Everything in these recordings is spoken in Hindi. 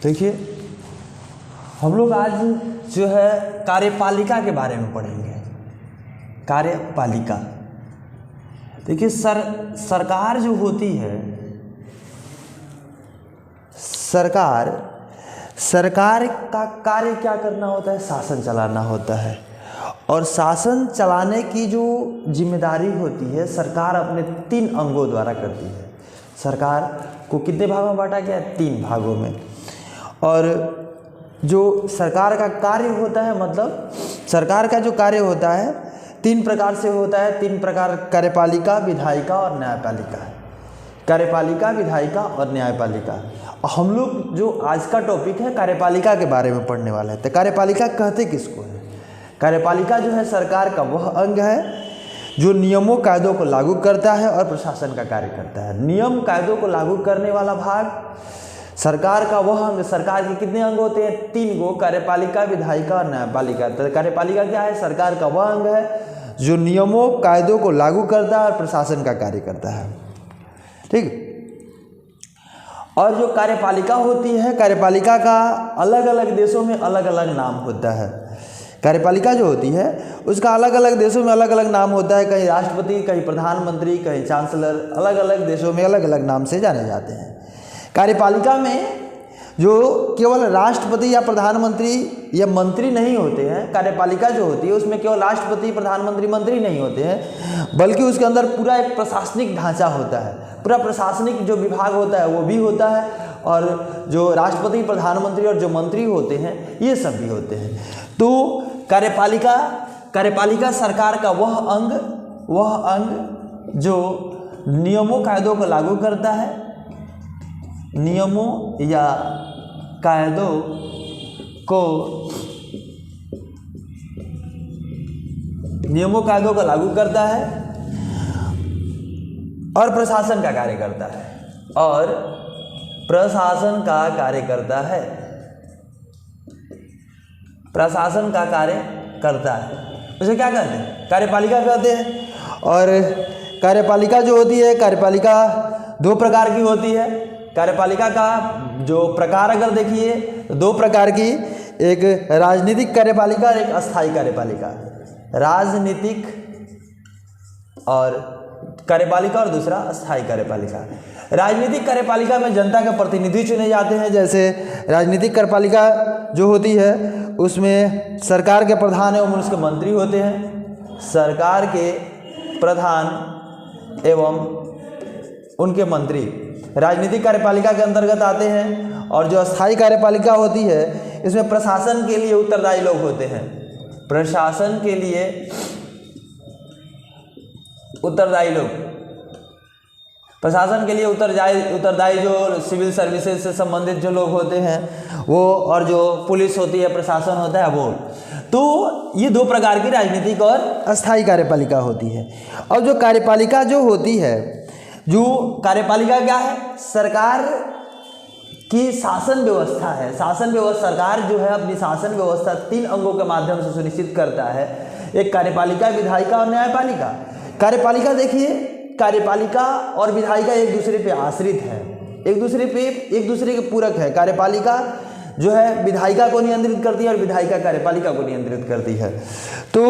देखिए हम लोग आज जो है कार्यपालिका के बारे में पढ़ेंगे। कार्यपालिका, देखिए सरकार जो होती है, सरकार का कार्य क्या करना होता है? शासन चलाना होता है। और शासन चलाने की जो जिम्मेदारी होती है सरकार अपने 3 अंगों द्वारा करती है। सरकार को कितने भागों में बांटा गया है? 3 भागों में। और जो सरकार का कार्य होता है, मतलब सरकार का जो कार्य होता है 3 प्रकार से होता है। 3 प्रकार: कार्यपालिका, विधायिका और न्यायपालिका। कार्यपालिका, विधायिका और न्यायपालिका। हम लोग जो आज का टॉपिक है कार्यपालिका के बारे में पढ़ने वाले हैं। तो कार्यपालिका कहते किसको है? कार्यपालिका जो है सरकार का वह अंग है जो नियमों कायदों को लागू करता है और प्रशासन का कार्य करता है। नियम कायदों को लागू करने वाला भाग सरकार का वह अंग। सरकार के कितने अंग होते हैं? 3 गो: कार्यपालिका, विधायिका और न्यायपालिका। तो कार्यपालिका क्या है? सरकार का वह अंग है जो नियमों कायदों को लागू करता है और प्रशासन का कार्य करता है। ठीक। और जो कार्यपालिका होती है, कार्यपालिका का अलग अलग देशों में अलग अलग नाम होता है। कार्यपालिका जो होती है उसका अलग अलग देशों में अलग अलग नाम होता है। कहीं राष्ट्रपति, कहीं प्रधानमंत्री, कहीं चांसलर, अलग अलग देशों में अलग अलग नाम से जाने जाते हैं। कार्यपालिका में जो केवल राष्ट्रपति या प्रधानमंत्री या मंत्री नहीं होते हैं, कार्यपालिका जो होती है उसमें केवल राष्ट्रपति, प्रधानमंत्री, मंत्री नहीं होते हैं, बल्कि उसके अंदर पूरा एक प्रशासनिक ढांचा होता है। पूरा प्रशासनिक जो विभाग होता है वो भी होता है, और जो राष्ट्रपति, प्रधानमंत्री और जो मंत्री होते हैं ये सब भी होते हैं। तो कार्यपालिका सरकार का वह अंग जो नियमों कायदों को लागू करता है, नियमों या कायदों को लागू करता है और प्रशासन का कार्य करता है। प्रशासन का कार्य करता है। उसे क्या कहते हैं? कार्यपालिका कहते हैं। और कार्यपालिका जो होती है, कार्यपालिका 2 प्रकार की होती है। कार्यपालिका का जो प्रकार अगर देखिए तो 2 प्रकार की, एक राजनीतिक कार्यपालिका और एक अस्थायी कार्यपालिका। राजनीतिक और कार्यपालिका और दूसरा अस्थायी कार्यपालिका। राजनीतिक कार्यपालिका में जनता के प्रतिनिधि चुने जाते हैं। जैसे राजनीतिक कार्यपालिका जो होती है उसमें सरकार के प्रधान एवं उसके मंत्री होते हैं। सरकार के प्रधान एवं उनके मंत्री राजनीतिक कार्यपालिका के अंतर्गत आते हैं। और जो अस्थायी कार्यपालिका होती है इसमें प्रशासन के लिए उत्तरदायी लोग होते हैं। प्रशासन के लिए उत्तरदायी जो सिविल सर्विसेज से संबंधित जो लोग होते हैं वो, और जो पुलिस होती है, प्रशासन होता है वो। तो ये 2 प्रकार की राजनीतिक और अस्थायी कार्यपालिका होती है। और जो कार्यपालिका जो होती है, जो कार्यपालिका क्या है? सरकार की शासन व्यवस्था है। सरकार जो है अपनी शासन व्यवस्था 3 अंगों के माध्यम से सुनिश्चित करता है। एक कार्यपालिका, विधायिका और न्यायपालिका। कार्यपालिका देखिए, कार्यपालिका और विधायिका एक दूसरे पे आश्रित है, एक दूसरे के पूरक है। कार्यपालिका जो है विधायिका को नियंत्रित करती है और विधायिका कार्यपालिका को नियंत्रित करती है। तो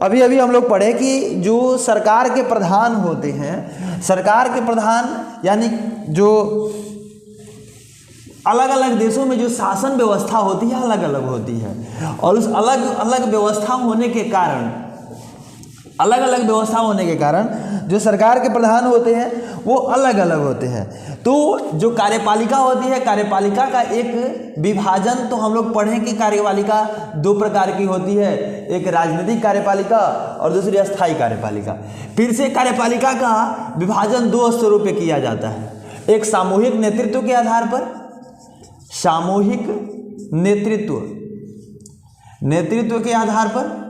अभी हम लोग पढ़े कि जो सरकार के प्रधान होते हैं, सरकार के प्रधान यानी जो अलग अलग देशों में जो शासन व्यवस्था होती है अलग अलग होती है। और उस अलग अलग व्यवस्था होने के कारण जो सरकार के प्रधान होते हैं वो अलग अलग होते हैं। तो जो कार्यपालिका होती है, कार्यपालिका का एक विभाजन तो हम लोग पढ़ें कि कार्यपालिका 2 प्रकार की होती है। एक राजनीतिक कार्यपालिका और दूसरी अस्थायी कार्यपालिका। फिर से कार्यपालिका का विभाजन 2 स्तरों पे किया जाता है। एक सामूहिक नेतृत्व के आधार पर, सामूहिक नेतृत्व के आधार पर,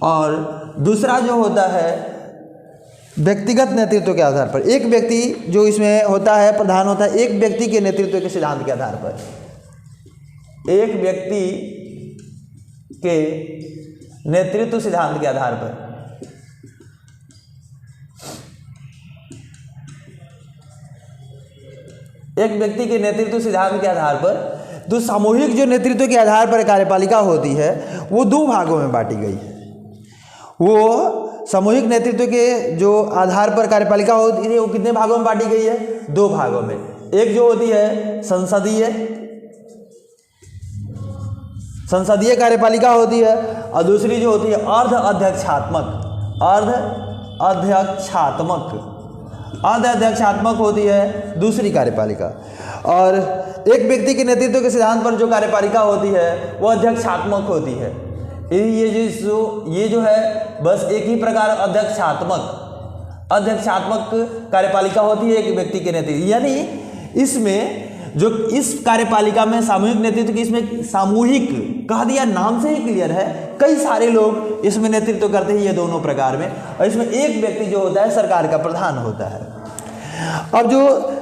और दूसरा जो होता है व्यक्तिगत नेतृत्व के आधार पर। एक व्यक्ति जो इसमें होता है, प्रधान होता है, एक व्यक्ति के नेतृत्व के सिद्धांत के आधार पर, एक व्यक्ति के नेतृत्व सिद्धांत के आधार पर। एक व्यक्ति के नेतृत्व सिद्धांत के आधार पर तो सामूहिक जो नेतृत्व के आधार पर कार्यपालिका होती है वो दो भागों में बांटी गई है। वो सामूहिक नेतृत्व के जो आधार पर कार्यपालिका होती है वो कितने भागों में बांटी गई है? दो भागों में। एक जो होती है संसदीय कार्यपालिका होती है और दूसरी जो होती है अर्ध अध्यक्षात्मक होती है दूसरी कार्यपालिका। और एक व्यक्ति के नेतृत्व के सिद्धांत पर जो कार्यपालिका होती है वो अध्यक्षात्मक होती है। ये जो है बस एक ही प्रकार अध्यक्षात्मक कार्यपालिका होती है एक व्यक्ति के नेतृत्व, यानी इसमें जो इस कार्यपालिका में सामूहिक नेतृत्व की, इसमें सामूहिक कह दिया नाम से ही क्लियर है, कई सारे लोग इसमें नेतृत्व करते हैं ये दोनों प्रकार में। और इसमें एक व्यक्ति जो होता है सरकार का प्रधान होता है। अब जो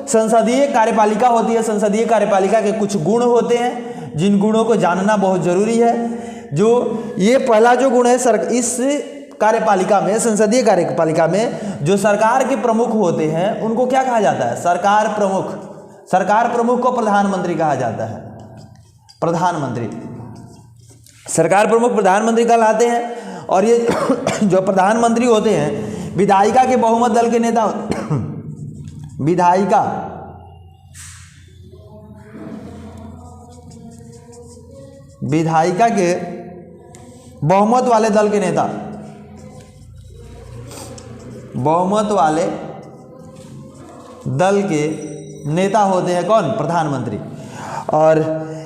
संसदीय कार्यपालिका होती है, संसदीय कार्यपालिका के कुछ गुण होते हैं जिन गुणों को जानना बहुत जरूरी है। जो ये पहला जो गुण है इस कार्यपालिका में, संसदीय कार्यपालिका में जो सरकार के प्रमुख होते हैं उनको क्या कहा जाता है? सरकार प्रमुख को प्रधानमंत्री कहा जाता है। सरकार प्रमुख प्रधानमंत्री कहलाते हैं। और ये जो प्रधानमंत्री होते हैं विधायिका के बहुमत दल के नेता विधायिका के बहुमत वाले दल के नेता, बहुमत वाले दल के नेता होते हैं कौन? प्रधानमंत्री। और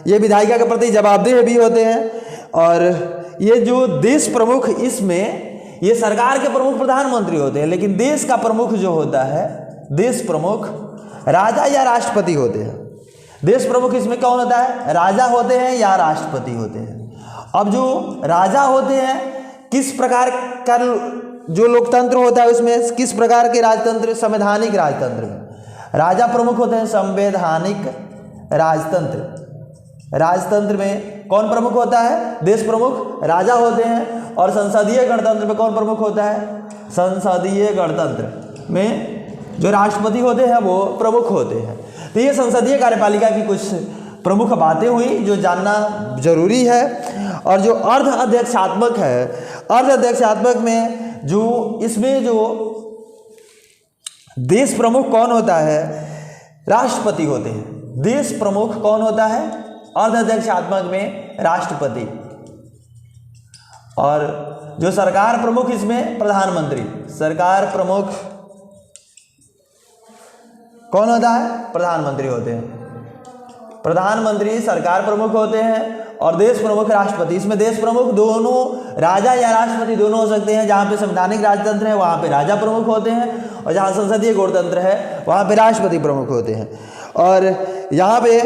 ये विधायिका के प्रति जवाबदेह भी होते हैं। और ये जो देश प्रमुख, इसमें ये सरकार के प्रमुख प्रधानमंत्री होते हैं, लेकिन देश का प्रमुख जो होता है, देश प्रमुख राजा या राष्ट्रपति होते हैं। देश प्रमुख इसमें कौन होता है? राजा होते हैं या राष्ट्रपति होते हैं। अब जो राजा होते हैं, किस प्रकार का जो लोकतंत्र होता है उसमें किस प्रकार के राजतंत्र? संवैधानिक राजतंत्र में राजा प्रमुख होते हैं। संवैधानिक राजतंत्र में कौन प्रमुख होता है? देश प्रमुख राजा होते हैं। और संसदीय गणतंत्र में कौन प्रमुख होता है? संसदीय गणतंत्र में जो राष्ट्रपति होते हैं वो प्रमुख होते हैं। तो ये संसदीय कार्यपालिका की कुछ प्रमुख बातें हुई जो जानना जरूरी है। और जो अर्ध अध्यक्षात्मक है, अर्ध अध्यक्षात्मक में जो इसमें जो देश प्रमुख कौन होता है? राष्ट्रपति होते हैं। देश प्रमुख कौन होता है? अर्ध अध्यक्षात्मक में राष्ट्रपति। और जो सरकार प्रमुख इसमें प्रधानमंत्री। सरकार प्रमुख कौन होता है? प्रधानमंत्री होते हैं। प्रधानमंत्री सरकार प्रमुख होते हैं और देश प्रमुख राष्ट्रपति। इसमें देश प्रमुख दोनों राजा या राष्ट्रपति दोनों हो सकते हैं। जहाँ पे संवैधानिक राजतंत्र है वहाँ पे राजा प्रमुख होते हैं, और जहाँ संसदीय गणतंत्र है वहाँ पे राष्ट्रपति प्रमुख होते हैं। और यहाँ पे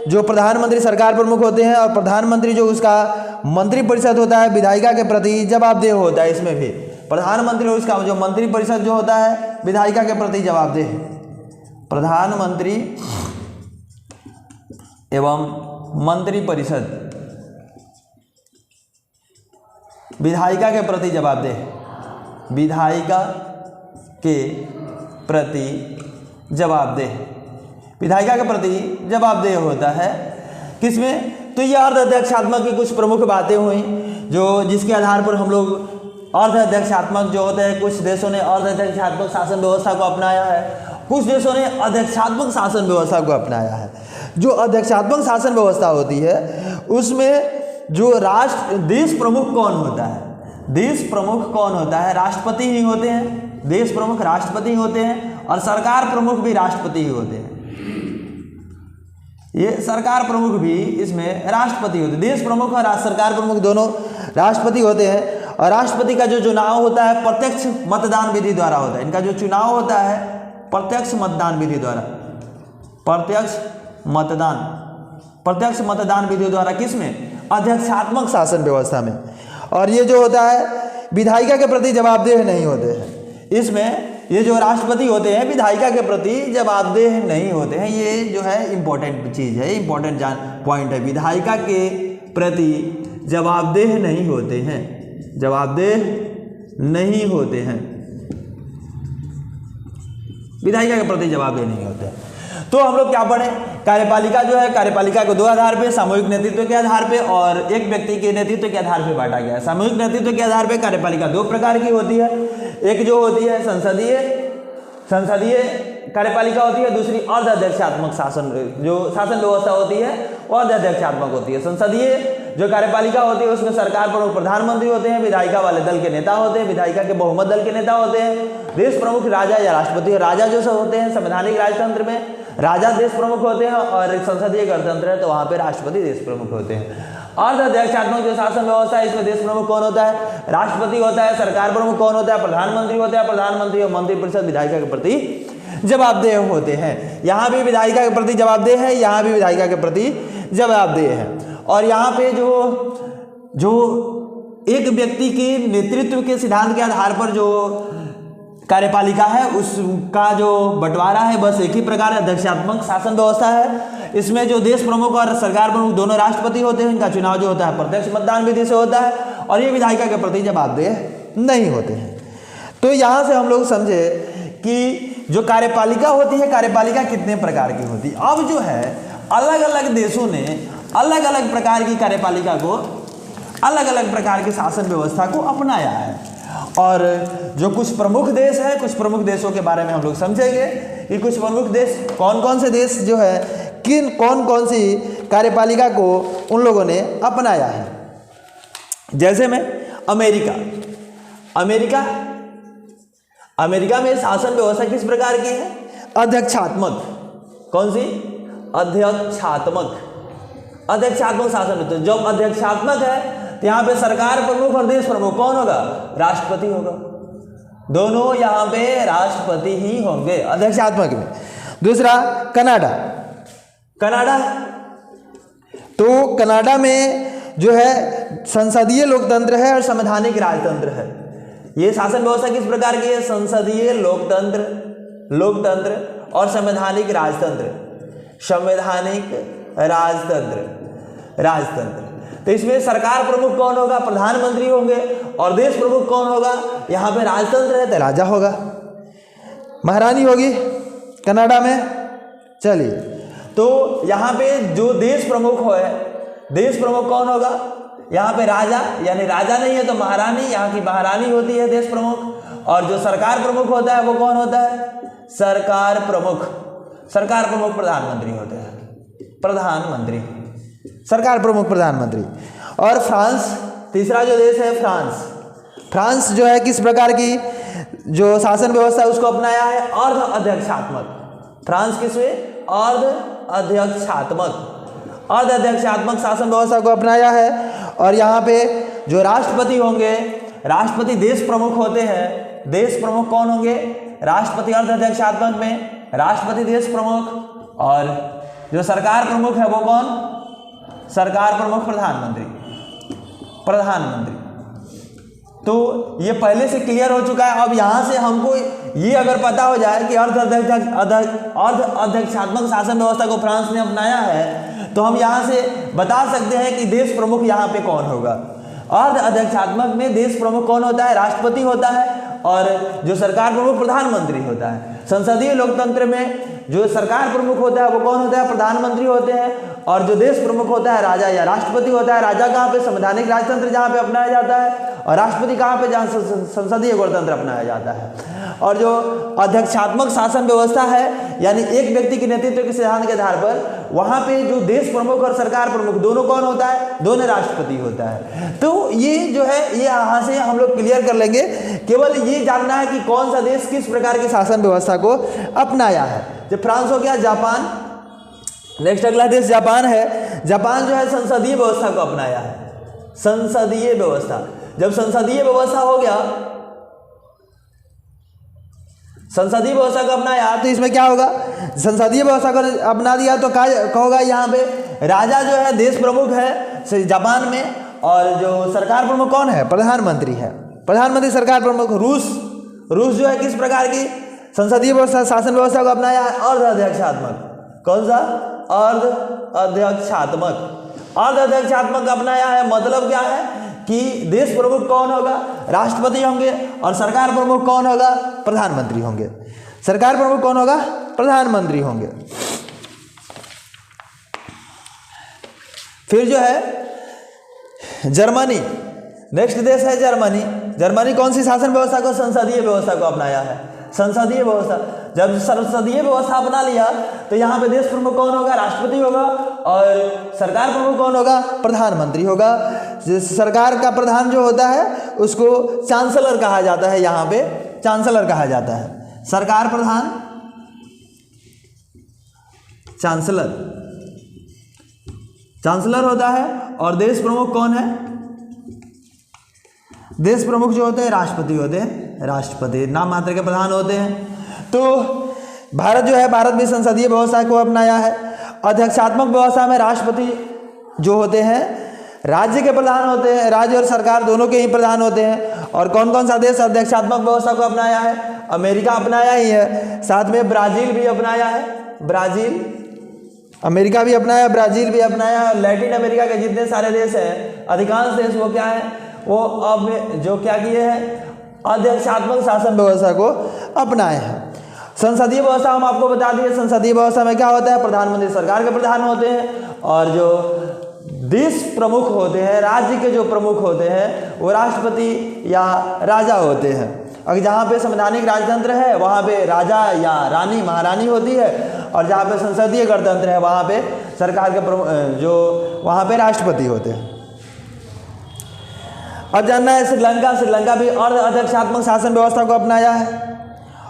जो प्रधानमंत्री सरकार प्रमुख होते हैं, और प्रधानमंत्री जो उसका मंत्रिपरिषद होता है विधायिका के प्रति जवाबदेह होता है। इसमें भी प्रधानमंत्री और उसका जो मंत्रिपरिषद जो होता है विधायिका के प्रति जवाबदेह। प्रधानमंत्री एवं मंत्रिपरिषद विधायिका के प्रति जवाबदेह। विधायिका के प्रति जवाबदेह, विधायिका के प्रति जवाबदेह होता है। किसमें? तो ये अर्ध अध्यक्षात्मक की कुछ प्रमुख बातें हुई जो जिसके आधार पर हम लोग अर्ध अध्यक्षात्मक जो होते हैं, कुछ देशों ने अर्ध अध्यक्षात्मक शासन व्यवस्था को अपनाया है, कुछ देशों ने अध्यक्षात्मक शासन व्यवस्था को अपनाया है। जो अध्यक्षात्मक शासन व्यवस्था होती है उसमें जो देश प्रमुख कौन होता है? देश प्रमुख कौन होता है? राष्ट्रपति ही होते हैं। देश प्रमुख राष्ट्रपति होते हैं और सरकार प्रमुख भी राष्ट्रपति ही होते हैं। ये सरकार प्रमुख भी इसमें राष्ट्रपति होते हैं। देश प्रमुख और सरकार प्रमुख दोनों राष्ट्रपति होते हैं। और राष्ट्रपति का जो चुनाव होता है प्रत्यक्ष मतदान विधि द्वारा होता है। इनका जो चुनाव होता है प्रत्यक्ष मतदान विधि द्वारा, प्रत्यक्ष मतदान विधि द्वारा। किसमें? अध्यक्षात्मक शासन व्यवस्था में। और ये जो होता है विधायिका के प्रति जवाबदेह नहीं होते हैं। इसमें ये जो राष्ट्रपति होते हैं विधायिका के प्रति जवाबदेह नहीं होते हैं। ये जो है इम्पोर्टेंट चीज़ है, इम्पोर्टेंट पॉइंट है। विधायिका के प्रति जवाबदेह नहीं होते हैं, जवाबदेह नहीं होते हैं, विधायिका के प्रति जवाबदेह नहीं होते हैं। तो हम लोग क्या पढ़े, कार्यपालिका जो है, कार्यपालिका को 2 आधार पे, सामूहिक नेतृत्व के आधार पे और एक व्यक्ति के नेतृत्व के आधार पे बांटा गया है। सामूहिक नेतृत्व के आधार पे कार्यपालिका 2 प्रकार की होती है, एक जो होती है संसदीय कार्यपालिका होती है, दूसरी अर्ध-अध्यक्षात्मक शासन, जो शासन व्यवस्था होती है वो अर्ध-अध्यक्षात्मक होती है। संसदीय जो कार्यपालिका होती है उसमें सरकार प्रमुख प्रधानमंत्री होते हैं, विधायिका वाले दल के नेता होते हैं, विधायिका के बहुमत दल के नेता होते हैं, देश प्रमुख राजा या राष्ट्रपति, राजा जो सब होते हैं संवैधानिक राजतंत्र में राजा देश प्रमुख होते हैं, और संसदीय गणतंत्र है तो वहाँ पे राष्ट्रपति देश प्रमुख होते हैं। अर्ध-अध्यक्षात्मक जो शासन व्यवस्था है इसमें देश प्रमुख कौन होता है, राष्ट्रपति होता है, सरकार प्रमुख कौन होता है, प्रधानमंत्री होता है, प्रधानमंत्री और मंत्रिपरिषद विधायिका के प्रति जवाबदेह होते हैं। यहाँ भी विधायिका के प्रति जवाबदेह है, यहाँ भी विधायिका के प्रति जवाबदेह है। और यहाँ पे जो एक व्यक्ति के नेतृत्व के सिद्धांत के आधार पर जो कार्यपालिका है उसका जो बंटवारा है बस एक ही प्रकार अध्यक्षात्मक शासन व्यवस्था है। इसमें जो देश प्रमुख और सरकार प्रमुख दोनों राष्ट्रपति होते हैं, इनका चुनाव जो होता है प्रत्यक्ष मतदान विधि से होता है और ये विधायिका के प्रति जवाबदेह नहीं होते हैं। तो यहाँ से हम लोग समझे कि जो कार्यपालिका होती है, कार्यपालिका कितने प्रकार की होती है। अब जो है अलग अलग देशों ने अलग अलग प्रकार की कार्यपालिका को, अलग अलग प्रकार की शासन व्यवस्था को अपनाया है। और जो कुछ प्रमुख देश है, कुछ प्रमुख देशों के बारे में हम लोग समझेंगे कि कुछ प्रमुख देश कौन कौन से देश जो है कौन कौन सी कार्यपालिका को उन लोगों ने अपनाया है। जैसे में अमेरिका में शासन व्यवस्था किस प्रकार की है, अध्यक्षात्मक। कौन सी, अध्यक्षात्मक शासन व्यवस्था। जब अध्यक्षात्मक है तो यहाँ पे सरकार प्रमुख और देश प्रमुख कौन होगा, राष्ट्रपति होगा। दोनों यहाँ पे राष्ट्रपति ही होंगे अध्यक्षात्मक में। दूसरा कनाडा, तो कनाडा में जो है संसदीय लोकतंत्र है और संवैधानिक राजतंत्र है। ये शासन व्यवस्था किस प्रकार की है, संसदीय लोकतंत्र और संवैधानिक राजतंत्र। तो इसमें सरकार प्रमुख कौन होगा, प्रधानमंत्री होंगे, और देश प्रमुख कौन होगा, यहाँ पे राजतंत्र है तो राजा होगा, महारानी होगी कनाडा में। चलिए, तो यहाँ पे जो देश प्रमुख कौन होगा, यहाँ पे राजा, यानी राजा नहीं है तो महारानी, यहाँ की महारानी होती है देश प्रमुख। और जो सरकार प्रमुख होता है वो कौन होता है, सरकार प्रमुख प्रधानमंत्री होते हैं, सरकार प्रमुख प्रधानमंत्री। और फ्रांस, तीसरा जो देश है फ्रांस जो है किस प्रकार की जो शासन व्यवस्था है उसको अपनाया है, अर्ध-अध्यक्षात्मक। फ्रांस किसमें, अर्ध-अध्यक्षात्मक शासन व्यवस्था को अपनाया है। और यहाँ पे जो राष्ट्रपति होंगे, राष्ट्रपति देश प्रमुख होते हैं। देश प्रमुख कौन होंगे, राष्ट्रपति अर्ध-अध्यक्षात्मक में राष्ट्रपति देश प्रमुख, और जो सरकार प्रमुख है वो कौन, सरकार प्रमुख प्रधानमंत्री। तो ये पहले से क्लियर हो चुका है। अब यहाँ से हमको ये अगर पता हो जाए कि अर्ध-अध्यक्षात्मक शासन व्यवस्था को फ्रांस ने अपनाया है तो हम यहाँ से बता सकते हैं कि देश प्रमुख यहाँ पे कौन होगा। अर्ध-अध्यक्षात्मक में देश प्रमुख कौन होता है, राष्ट्रपति होता है, और जो सरकार प्रमुख प्रधानमंत्री होता है। संसदीय लोकतंत्र में जो सरकार प्रमुख होता है वो कौन होता है, प्रधानमंत्री होते हैं, और जो देश प्रमुख होता है राजा या राष्ट्रपति होता है। राजा कहाँ पे, संवैधानिक राजतंत्र जहाँ पे अपनाया जाता है, और राष्ट्रपति कहाँ पे, जहाँ संसदीय गणतंत्र अपनाया जाता है। और जो अध्यक्षात्मक शासन व्यवस्था है, यानी एक व्यक्ति के नेतृत्व के सिद्धांत के आधार पर वहाँ पे जो देश प्रमुख और सरकार प्रमुख दोनों कौन होता है, दोनों राष्ट्रपति होता है। तो ये जो है ये यहाँ से हम लोग क्लियर कर लेंगे। केवल ये जानना है कि कौन सा देश किस प्रकार की शासन व्यवस्था को अपनाया है। जब फ्रांस हो गया, जापान, नेक्स्ट अगला देश जापान है। जापान जो है संसदीय व्यवस्था को अपनाया है, संसदीय व्यवस्था। जब संसदीय व्यवस्था हो गया, संसदीय व्यवस्था को अपनाया तो इसमें क्या होगा, संसदीय व्यवस्था को अपना दिया तो क्या होगा, यहाँ पे राजा जो है देश प्रमुख है जापान में, और जो सरकार प्रमुख कौन है, प्रधानमंत्री है, प्रधानमंत्री सरकार प्रमुख। रूस जो है किस प्रकार की संसदीय व्यवस्था शासन व्यवस्था को अपनाया है, अर्ध-अध्यक्षात्मक। कौन सा, अर्ध-अध्यक्षात्मक अपनाया है। मतलब क्या है कि देश प्रमुख कौन होगा, राष्ट्रपति होंगे, और सरकार प्रमुख कौन होगा, प्रधानमंत्री होंगे। सरकार प्रमुख कौन होगा, प्रधानमंत्री होंगे। फिर जो है जर्मनी, नेक्स्ट देश है जर्मनी। जर्मनी कौन सी शासन व्यवस्था को, संसदीय व्यवस्था को अपनाया है, संसदीय व्यवस्था। जब संसदीय व्यवस्था अपना लिया तो यहाँ पे देश प्रमुख कौन होगा, राष्ट्रपति होगा, और सरकार प्रमुख कौन होगा, प्रधानमंत्री होगा। सरकार का प्रधान जो होता है उसको चांसलर कहा जाता है, यहाँ पे चांसलर कहा जाता है। सरकार प्रधान चांसलर, चांसलर होता है। और देश प्रमुख कौन है, देश प्रमुख जो होते हैं राष्ट्रपति होते हैं, राष्ट्रपति नाम मात्र के प्रधान होते हैं। तो भारत जो है, भारत भी संसदीय व्यवस्था को अपनाया है। अध्यक्षात्मक व्यवस्था में राष्ट्रपति जो होते हैं राज्य के प्रधान होते हैं, राज्य और सरकार दोनों के ही प्रधान होते हैं। और कौन कौन सा देश अध्यक्षात्मक व्यवस्था को अपनाया है, अमेरिका अपनाया ही है, साथ में ब्राजील भी अपनाया है, ब्राजील, अमेरिका भी अपनाया, ब्राजील भी अपनाया। लैटिन अमेरिका के जितने सारे देश हैं, अधिकांश देश वो क्या है, वो अब जो क्या किए हैं, अध्यक्षात्मक शासन व्यवस्था को अपनाए हैं। संसदीय व्यवस्था हम आपको बता दिए, संसदीय व्यवस्था में क्या होता है, प्रधानमंत्री सरकार के प्रधान होते हैं, और जो देश प्रमुख होते हैं, राज्य के जो प्रमुख होते हैं वो राष्ट्रपति या राजा होते हैं। अगर जहाँ पे संवैधानिक राजतंत्र है वहाँ पे राजा या रानी, महारानी होती है, और जहाँ पे संसदीय गणतंत्र है वहाँ पे सरकार के प्रमुख जो वहाँ पे राष्ट्रपति होते हैं। अब जानना है श्रीलंका, श्रीलंका भी अर्ध अध्यक्षात्मक शासन व्यवस्था को अपनाया है।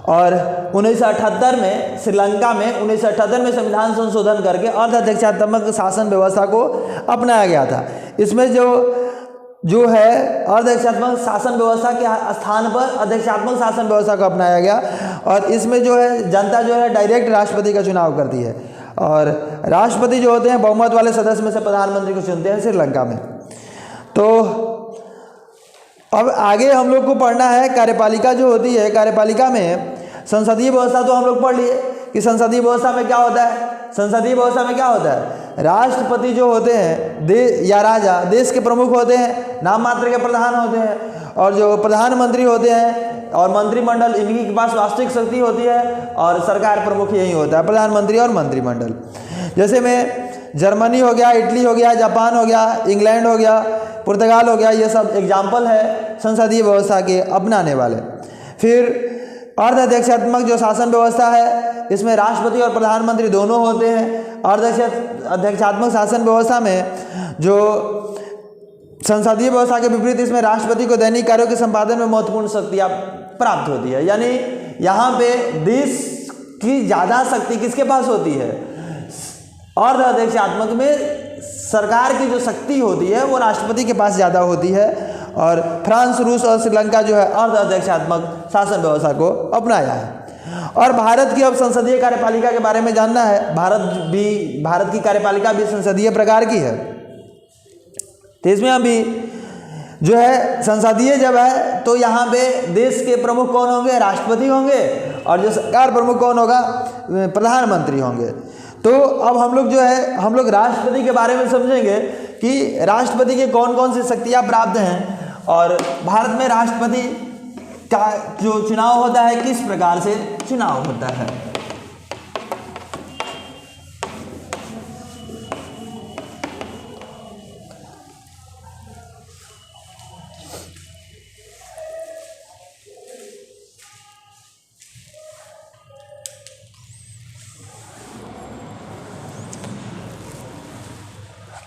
और 1978 में श्रीलंका में 1978 में संविधान संशोधन करके अर्ध अध्यक्षात्मक शासन व्यवस्था को अपनाया गया था। इसमें जो है अर्ध अध्यक्षात्मक शासन व्यवस्था के स्थान पर अध्यक्षात्मक शासन व्यवस्था को अपनाया गया। और इसमें जो है जनता जो है डायरेक्ट राष्ट्रपति का चुनाव करती है, और राष्ट्रपति जो होते हैं बहुमत वाले सदस्य में से प्रधानमंत्री को चुनते हैं श्रीलंका में। तो अब आगे हम लोग को पढ़ना है कार्यपालिका जो होती है, कार्यपालिका में संसदीय व्यवस्था तो हम लोग पढ़ लिए कि संसदीय व्यवस्था में क्या होता है। संसदीय व्यवस्था में क्या होता है, राष्ट्रपति जो होते हैं या राजा देश के प्रमुख होते हैं, नाम मात्र के प्रधान होते हैं, और जो प्रधानमंत्री होते हैं और मंत्रिमंडल, इनकी के पास वास्तविक शक्ति होती है, और सरकार प्रमुख यही होता है, प्रधानमंत्री और मंत्रिमंडल। जैसे में जर्मनी हो गया, इटली हो गया, जापान हो गया, इंग्लैंड हो गया, पुर्तगाल हो गया, ये सब एग्जाम्पल है संसदीय व्यवस्था के अपनाने वाले। फिर अर्ध अध्यक्षात्मक जो शासन व्यवस्था है इसमें राष्ट्रपति और प्रधानमंत्री दोनों होते हैं। अर्ध अध्यक्षात्मक शासन व्यवस्था में जो संसदीय व्यवस्था के विपरीत इसमें राष्ट्रपति को दैनिक कार्यों के संपादन में महत्वपूर्ण शक्तियाँ प्राप्त होती है। यानी यहाँ पे देश की ज़्यादा शक्ति किसके पास होती है, अर्ध अध्यक्षात्मक में सरकार की जो शक्ति होती है वो राष्ट्रपति के पास ज़्यादा होती है। और फ्रांस, रूस और श्रीलंका जो है अर्ध अध्यक्षात्मक शासन व्यवस्था को अपनाया है। और भारत की अब संसदीय कार्यपालिका के बारे में जानना है। भारत की कार्यपालिका भी संसदीय प्रकार की है। तो इसमें अभी जो है संसदीय जब है तो यहाँ पे देश के प्रमुख कौन होंगे, राष्ट्रपति होंगे, और जो सरकार प्रमुख कौन होगा, प्रधानमंत्री होंगे। तो अब हम लोग जो है हम लोग राष्ट्रपति के बारे में समझेंगे कि राष्ट्रपति के कौन कौन सी शक्तियाँ प्राप्त हैं, और भारत में राष्ट्रपति का जो चुनाव होता है किस प्रकार से चुनाव होता है।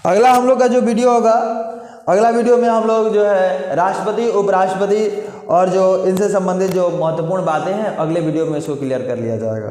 अगला हम लोग का जो वीडियो होगा, अगला वीडियो में हम लोग जो है राष्ट्रपति, उपराष्ट्रपति और जो इनसे संबंधित जो महत्वपूर्ण बातें हैं अगले वीडियो में इसको क्लियर कर लिया जाएगा।